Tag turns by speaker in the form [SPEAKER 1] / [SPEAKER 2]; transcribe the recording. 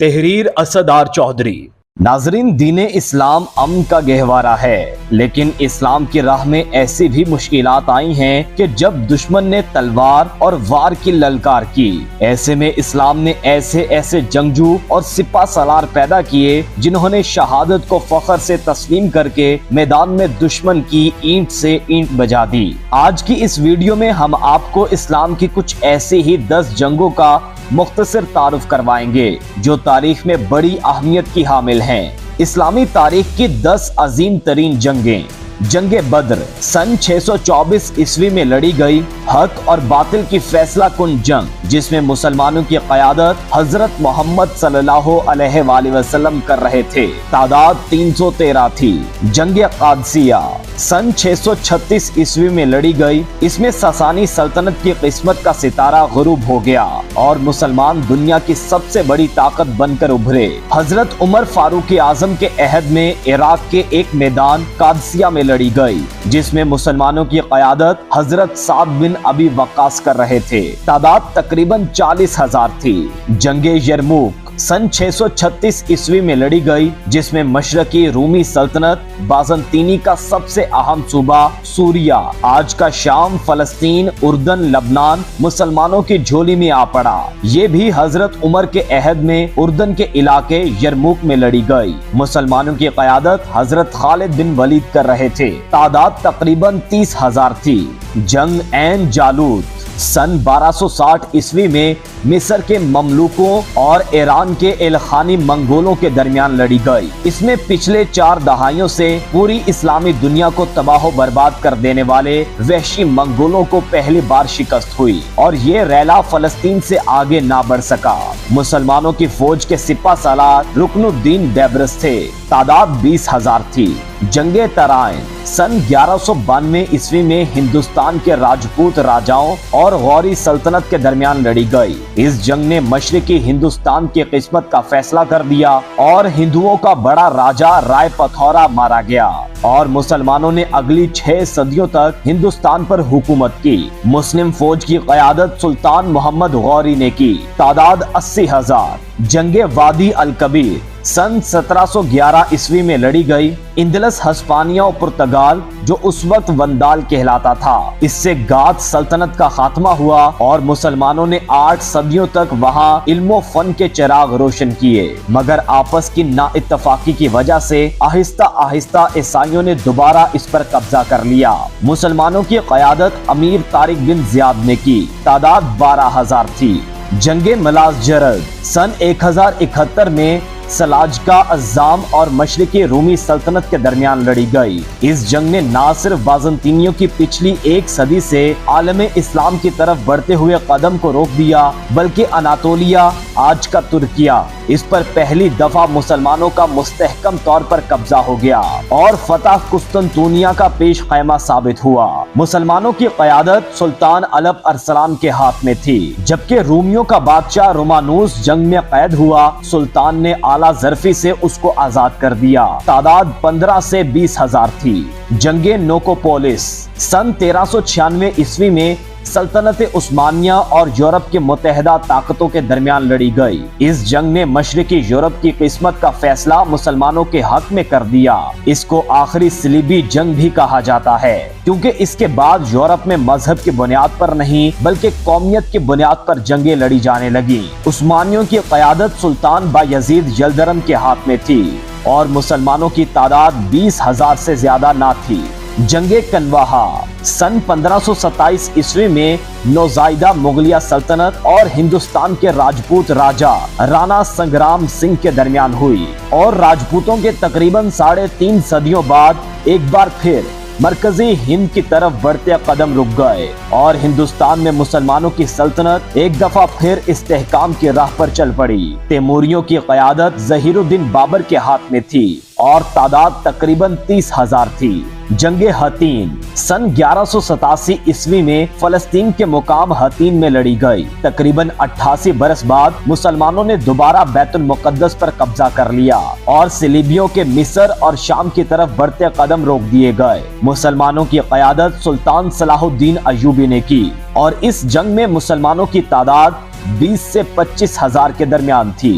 [SPEAKER 1] تحریر اسدار چودھری۔ ناظرین، دین اسلام امن کا گہوارہ ہے، لیکن اسلام کی راہ میں ایسی بھی مشکلات آئی ہیں کہ جب دشمن نے تلوار اور وار کی للکار کی، ایسے میں اسلام نے ایسے جنگجو اور سپہ سالار پیدا کیے جنہوں نے شہادت کو فخر سے تسلیم کر کے میدان میں دشمن کی اینٹ سے اینٹ بجا دی۔ آج کی اس ویڈیو میں ہم آپ کو اسلام کی کچھ ایسی ہی 10 جنگوں کا مختصر تعارف کروائیں گے جو تاریخ میں بڑی اہمیت کی حامل ہیں۔ اسلامی تاریخ کی 10 عظیم ترین جنگیں۔ جنگ بدر سن 624 عیسوی میں لڑی گئی حق اور باطل کی فیصلہ کن جنگ، جس میں مسلمانوں کی قیادت حضرت محمد صلی اللہ علیہ وآلہ وسلم کر رہے تھے۔ تعداد 313 تھی۔ جنگ قادسیہ سن 636 عیسوی میں لڑی گئی۔ اس میں ساسانی سلطنت کی قسمت کا ستارہ غروب ہو گیا اور مسلمان دنیا کی سب سے بڑی طاقت بن کر ابھرے۔ حضرت عمر فاروق اعظم کے عہد میں عراق کے ایک میدان قادسیہ میں لڑی گئی، جس میں مسلمانوں کی قیادت حضرت سعد بن ابی وقاص کر رہے تھے۔ تعداد تقریباً 40,000 تھی۔ جنگ یرموک سن 636 عیسوی میں لڑی گئی، جس میں مشرقی رومی سلطنت بازنطینی کا سب سے اہم صوبہ سوریہ، آج کا شام، فلسطین، اردن، لبنان مسلمانوں کی جھولی میں آ پڑا۔ یہ بھی حضرت عمر کے عہد میں اردن کے علاقے یرموک میں لڑی گئی۔ مسلمانوں کی قیادت حضرت خالد بن ولید کر رہے تھے۔ تعداد تقریباً 30,000 تھی۔ جنگ عین جالوت سن 1260 عیسوی میں مصر کے مملوکوں اور ایران کے الخانی منگولوں کے درمیان لڑی گئی۔ اس میں پچھلے 4 دہائیوں سے پوری اسلامی دنیا کو تباہ و برباد کر دینے والے وحشی منگولوں کو پہلی بار شکست ہوئی اور یہ ریلا فلسطین سے آگے نہ بڑھ سکا۔ مسلمانوں کی فوج کے سپہ سالار رکن الدین بیبرس تھے۔ تعداد 20,000 تھی۔ جنگ ترائن سن 1192 عیسوی میں ہندوستان کے راجپوت راجاؤں اور غوری سلطنت کے درمیان لڑی گئی۔ اس جنگ نے مشرقی ہندوستان کی قسمت کا فیصلہ کر دیا اور ہندوؤں کا بڑا راجا رائے پتھورا مارا گیا اور مسلمانوں نے اگلی 6 صدیوں تک ہندوستان پر حکومت کی۔ مسلم فوج کی قیادت سلطان محمد غوری نے کی۔ تعداد 80,000۔ جنگ وادی الکبیر سن 1711 عیسوی میں لڑی گئی۔ اندلس ہسپانیہ و پرتگال، جو اس وقت وندال کہلاتا تھا، اس سے گات سلطنت کا خاتمہ ہوا اور مسلمانوں نے 8 صدیوں تک وہاں علم و فن کے چراغ روشن کیے، مگر آپس کی نا اتفاقی کی وجہ سے آہستہ آہستہ عیسائیوں نے دوبارہ اس پر قبضہ کر لیا۔ مسلمانوں کی قیادت امیر طارق بن زیاد نے کی۔ تعداد 12,000 تھی۔ جنگ ملاز جرد سن 1071 میں سلاجقہ عزام اور مشرقی رومی سلطنت کے درمیان لڑی گئی۔ اس جنگ نے نہ صرف بازنطینیوں کی پچھلی 1 صدی سے عالم اسلام کی طرف بڑھتے ہوئے قدم کو روک دیا، بلکہ اناطولیہ، آج کا ترکیہ، اس پر پہلی دفعہ مسلمانوں کا مستحکم طور پر قبضہ ہو گیا اور فتح قسطنطنیہ کا پیش خیمہ ثابت ہوا۔ مسلمانوں کی قیادت سلطان الپ ارسلان کے ہاتھ میں تھی، جبکہ رومیوں کا بادشاہ رومانوس جنگ میں قید ہوا۔ سلطان نے اعلیٰ ظرفی سے اس کو آزاد کر دیا۔ تعداد 15 سے 20,000 تھی۔ جنگ نوکوپولس سن 1396 عیسوی میں سلطنت عثمانیہ اور یورپ کے متحدہ طاقتوں کے درمیان لڑی گئی۔ اس جنگ نے مشرقی یورپ کی قسمت کا فیصلہ مسلمانوں کے حق میں کر دیا۔ اس کو آخری صلیبی جنگ بھی کہا جاتا ہے، کیونکہ اس کے بعد یورپ میں مذہب کی بنیاد پر نہیں بلکہ قومیت کی بنیاد پر جنگیں لڑی جانے لگیں۔ عثمانیوں کی قیادت سلطان بایزید یلدرم کے ہاتھ میں تھی اور مسلمانوں کی تعداد 20,000 سے زیادہ نہ تھی۔ جنگ کنواہا سن 1527 عیسوی میں نوزائیدہ مغلیہ سلطنت اور ہندوستان کے راجپوت راجا رانا سنگرام سنگھ کے درمیان ہوئی اور راجپوتوں کے تقریباً 3.5 صدیوں بعد ایک بار پھر مرکزی ہند کی طرف بڑھتے قدم رک گئے اور ہندوستان میں مسلمانوں کی سلطنت ایک دفعہ پھر استحکام کی راہ پر چل پڑی۔ تیموریوں کی قیادت ظہیر الدین بابر کے ہاتھ میں تھی اور تعداد تقریباً 30,000 تھی۔ جنگ حطین سن 1187 عیسوی میں فلسطین کے مقام حطین میں لڑی گئی۔ تقریباً 88 برس بعد مسلمانوں نے دوبارہ بیت المقدس پر قبضہ کر لیا اور صلیبیوں کے مصر اور شام کی طرف بڑھتے قدم روک دیے گئے۔ مسلمانوں کی قیادت سلطان صلاح الدین ایوبی نے کی اور اس جنگ میں مسلمانوں کی تعداد 20 سے 25 ہزار کے درمیان تھی۔